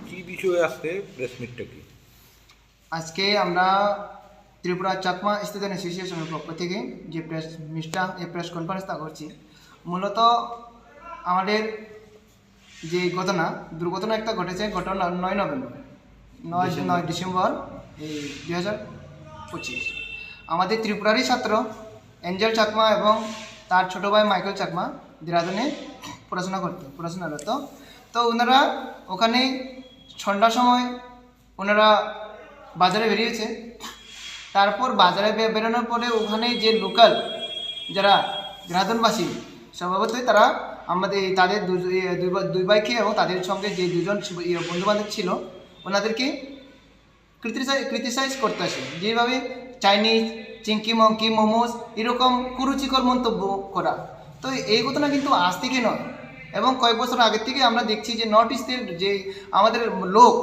কি বিষয়ে আসছে প্রেস মিটটা কি? আজকে আমরা ত্রিপুরা চাকমা স্টুডেন্ট অ্যাসোসিয়েশনের পক্ষ থেকে যে প্রেস কনফারেন্সটা করছি, মূলত আমাদের যে দুর্ঘটনা একটা ঘটেছে ঘটনা 9 ডিসেম্বর এই 2025। আমাদের ত্রিপুরারই ছাত্র এঞ্জেল চাকমা এবং তার ছোটো ভাই মাইকেল চাকমা দেরাদুনে পড়াশোনারত। তো ওনারা ওখানে সন্ধ্যার সময় ওনারা বাজারে বেরিয়েছে। তারপর বাজারে বেরোনোর পরে ওখানে যে লোকাল যারা দেরাদুনবাসী, স্বভাবতই তারা আমাদের তাদের দুই ভাইকে এবং তাদের সঙ্গে যে দুজন বন্ধুবান্ধব ছিল ওনাদেরকে ক্রিটিসাইজ করতে আসে, যেভাবে চাইনিজ, চিংকি মঙ্কি, মোমোস এরকম কুরুচিকর মন্তব্য করা। তো এই ঘটনা কিন্তু আজ থেকে নয়, এবং কয়েক বছর আগের থেকে আমরা দেখছি যে নর্থ ইস্টের যে আমাদের লোক,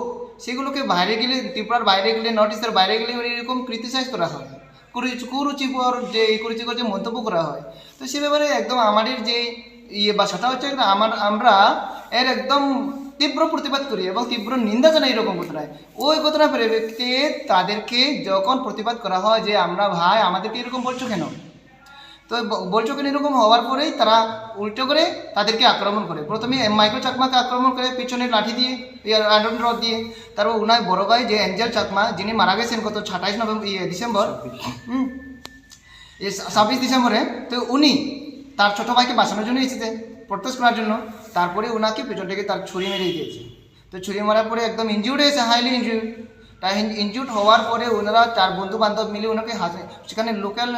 সেগুলোকে বাইরে গেলে, ত্রিপুরার বাইরে গেলে, নর্থ ইস্টের বাইরে গেলে এরকম ক্রিটিসাইজ করা হয়, কুরুচিকর যে মন্তব্য করা হয়। তো সে ব্যাপারে একদম আমাদের যে ভাষাটা হচ্ছে আমরা এর একদম তীব্র প্রতিবাদ করি এবং তীব্র নিন্দা জানাই এরকম ঘটনায়। ওই ঘটনা পরিপ্রেক্ষিতে তাদেরকে যখন প্রতিবাদ করা হয় যে আমরা ভাই আমাদেরকে এরকম বলছো কেন, তো বলছো কেন এরকম হওয়ার পরেই তারা উল্টো করে তাদেরকে আক্রমণ করে। প্রথমে মাইকেল চাকমাকে আক্রমণ করে পিছনে লাঠি দিয়ে, আয়রন রড দিয়ে। তারপর উনার বড় ভাই যে এঞ্জেল চাকমা, যিনি মারা গেছেন গত 27 ডিসেম্বর 26 ডিসেম্বরে, তো উনি তার ছোটো ভাইকে বাঁচানোর জন্য এসেছে, প্রোটেস্ট করার জন্য। তারপরে ওনাকে পেছন থেকে তার ছুরি মেরে দিয়েছে। তো ছুরি মারার পরে একদম ইনজিউর্ড হয়েছে, হাইলি ইনজিউর্ড। তাই ইনজিউর্ড হওয়ার পরে ওনারা 4 বন্ধু বান্ধব মিলে ওনাকে সেখানে লোকাল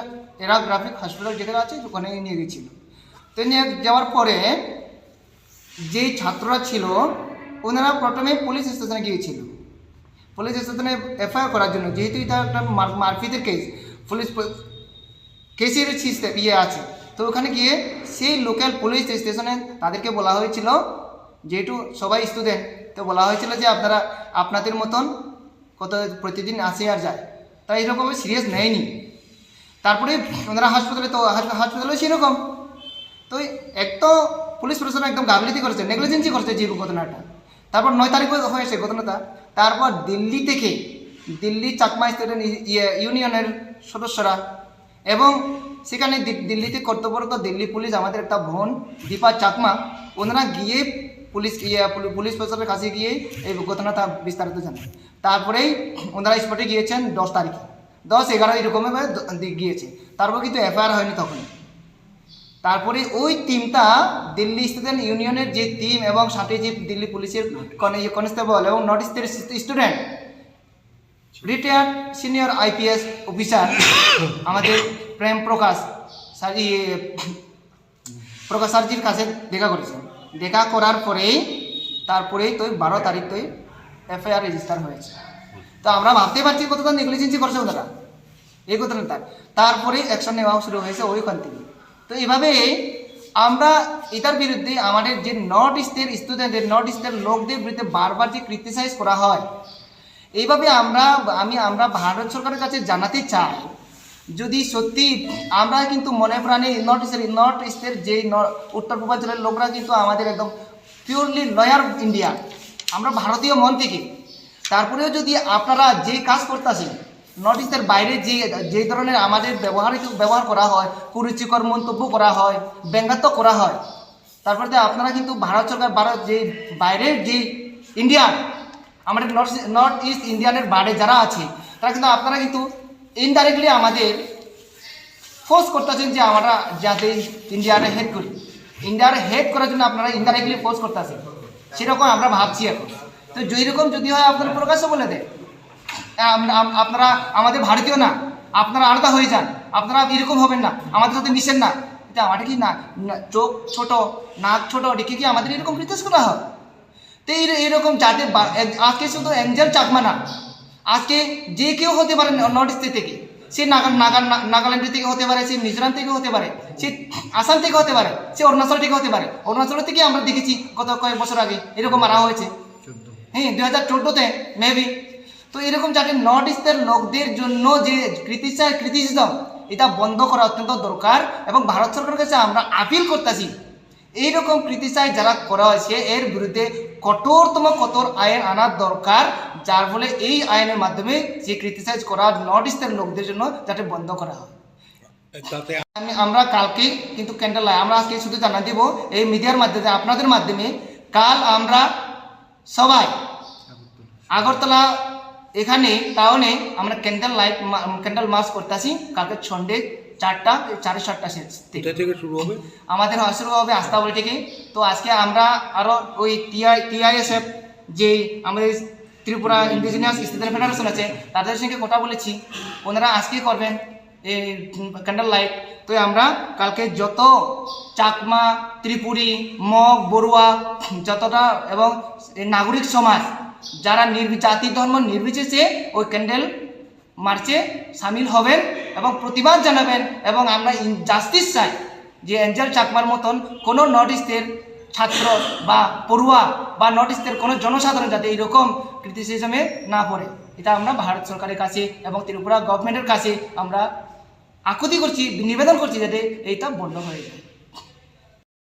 এরাগ্রাফিক হসপিটাল যেখানে আছে ওখানে নিয়ে গেছিল। তো নিয়ে যাওয়ার পরে যেই ছাত্ররা ছিল ওনারা প্রথমে পুলিশ স্টেশনে গিয়েছিল, পুলিশ স্টেশনে এফআইআর করার জন্য, যেহেতু এটা একটা মারপিটের কেস, পুলিশ কেসের আছে। তো ওখানে গিয়ে সেই লোকাল পুলিশ স্টেশনে তাদেরকে বলা হয়েছিল, যেহেতু সবাই স্টুডেন্ট, তো বলা হয়েছিল যে আপনারা আপনাদের মতন প্রতিদিন আসে আর যায়, তারা এরকমভাবে সিরিয়াস নেয়নি। তারপরে ওনারা হাসপাতালে সেরকম। তো এক তো পুলিশ প্রশাসন একদম গাফিলতি করেছে, নেগলিজেন্সি করেছে যে ঘটনাটা। তারপর 9 তারিখ হয়েছে ঘটনাটা। তারপর দিল্লি চাকমা স্টুডেন্ট ইউনিয়নের সদস্যরা এবং সেখানে দিল্লিতে কর্তব্যরত দিল্লি পুলিশ, আমাদের একটা বোন দীপা চাকমা, ওনারা গিয়ে পুলিশ প্রশাসনের কাছে গিয়ে এই ঘটনাটা বিস্তারিত জানান। তারপরেই ওনারা স্পটে গিয়েছেন 10 তারিখে, 10-11 এরকমভাবে গিয়েছে। তারপর কিন্তু এফআইআর হয়নি তখন। তারপরে ওই টিমটা দিল্লি স্টুডেন্ট ইউনিয়নের যে টিম এবং সাথে যে দিল্লি পুলিশের কনস্টেবল এবং নর্থ ইস্টের student, retired senior IPS officer আমাদের প্রেম প্রকাশ স্যারজির কাছে দেখা করেছেন। দেখা করার পরেই তারপরেই তো 12 তারিখ তো এফআইআর রেজিস্টার হয়েছে। তো আমরা ভাবতে পারছি কতটা নেগলিজেন্সি করছে ওনারা এই ঘটনাটা। তারপরে অ্যাকশন নেওয়া শুরু হয়েছে ওইখান থেকে। তো এইভাবে আমরা এটার বিরুদ্ধে আমাদের যে নর্থ ইস্টের স্টুডেন্টের, নর্থ ইস্টের লোকদের বিরুদ্ধে বারবার যে ক্রিটিসাইজ করা হয়, এইভাবে আমরা ভারত সরকারের কাছে জানাতে চাই, যদি সত্যি আমরা কিন্তু মনে প্রাণে নর্থ ইস্টের যে উত্তর পূর্বাঞ্চলের লোকরা কিন্তু আমাদের একদম পিওরলি লয়ার ইন্ডিয়া, আমরা ভারতীয় মন থেকে। তারপরেও যদি আপনারা যে কাজ করতেছেন, নর্থ ইস্টের বাইরে যে ধরনের আমাদের ব্যবহার করা হয়, কুরুচিকর মন্তব্য করা হয়, ব্যঙ্গাত্মক করা হয়, তারপরে আপনারা কিন্তু ভারত সরকার যে বাইরের যে ইন্ডিয়ান, আমাদের নর্থ ইস্ট ইন্ডিয়ানের বাইরে যারা আছে, তারা কিন্তু আপনারা কিন্তু ইনডাইরেক্টলি আমাদের ফোর্স করতেছেন যে আমরা যাতে ইন্ডিয়ারে হেড করি। ইন্ডিয়ারে হেড করার জন্য আপনারা ইনডাইরেক্টলি ফোর্স করতেছেন, সেরকম আমরা ভাবছি এখন। তো যেরকম যদি হয় আপনারা প্রকাশ্য বলে দেয় আপনারা আমাদের ভারতীয় না, আপনারা আলাদা হয়ে যান, আপনারা এরকম হবেন না, আমাদের সাথে মিশেন না। এটা আমাদের কি না চোখ ছোট, নাক ছোট রেখে কি আমাদের এরকম ক্রিটিসাইজ করা হয়? তো এরকম যাতে আজকে শুধু এঞ্জেল চাকমা না, আজকে যে কেউ হতে পারে নর্থ ইস্ট থেকে, সে নাগাল্যান্ড থেকে হতে পারে, সে মিজোরাম থেকে হতে পারে, সে আসাম থেকে হতে পারে, সে অরুণাচল থেকে হতে পারে। অরুণাচল থেকে আমরা দেখেছি গত কয়েক বছর আগে এরকম মারা হয়েছে, 2014-তে মেবি। তো এরকম যাতে নর্থ ইস্টের লোকদের জন্য যে ক্রিটিসিজম, এটা বন্ধ করা অত্যন্ত দরকার। এবং ভারত সরকারের কাছে আমরা আপিল করতেছি এইরকম ক্রিটিসাইজ যারা করা হয়েছে এর বিরুদ্ধে কঠোর আইন আনার দরকার, যার ফলে এই আইনের মাধ্যমে যে ক্রিটিসাইজ করা নর্থ ইস্টের লোকদের জন্য যাতে বন্ধ করা হয়। তাতে আমরা কালকে কিন্তু ক্যান্ডেল লাইট আমরা আজকে শুধু জানা দিব এই মিডিয়ার মাধ্যমে আপনাদের মাধ্যমে, কাল আমরা সবাই আগরতলা এখানে টাউনে আমরা ক্যান্ডেল মার্চ করতেছি কালকে সন্ডে 4:30 কোথা থেকে শুরু হবে? আমাদের শুরু হবে আস্তাবল থেকে। তো আজকে আমরা আরও ওই টিআইএসএফ যে আমাদের ত্রিপুরা ইন্ডিজিনিয়াস স্টুডেন্ট ফেডারেশন আছে তাদের সঙ্গে কথা বলেছি, ওনারা আজকে করবেন এই ক্যান্ডেল লাইট। তো আমরা কালকে যত চাকমা, ত্রিপুরী, মগ, বড়ুয়া যতটা এবং নাগরিক সমাজ যারা জাতি ধর্ম নির্বিশেষে ওই ক্যান্ডেল মার্চে সামিল হবেন এবং প্রতিবাদ জানাবেন। এবং আমরা জাস্টিস চাই যে এঞ্জেল চাকমার মতন কোনো নর্থ ইস্টের ছাত্র বা পড়ুয়া বা নর্থ ইস্টের কোনো জনসাধারণ যাতে এইরকম ক্রিটিসিজমে না পড়ে, এটা আমরা ভারত সরকারের কাছে এবং ত্রিপুরা গভর্নমেন্টের কাছে আমরা আকুতি করছি, নিবেদন করছি যাতে এইটা বন্ধ হয়ে যায়।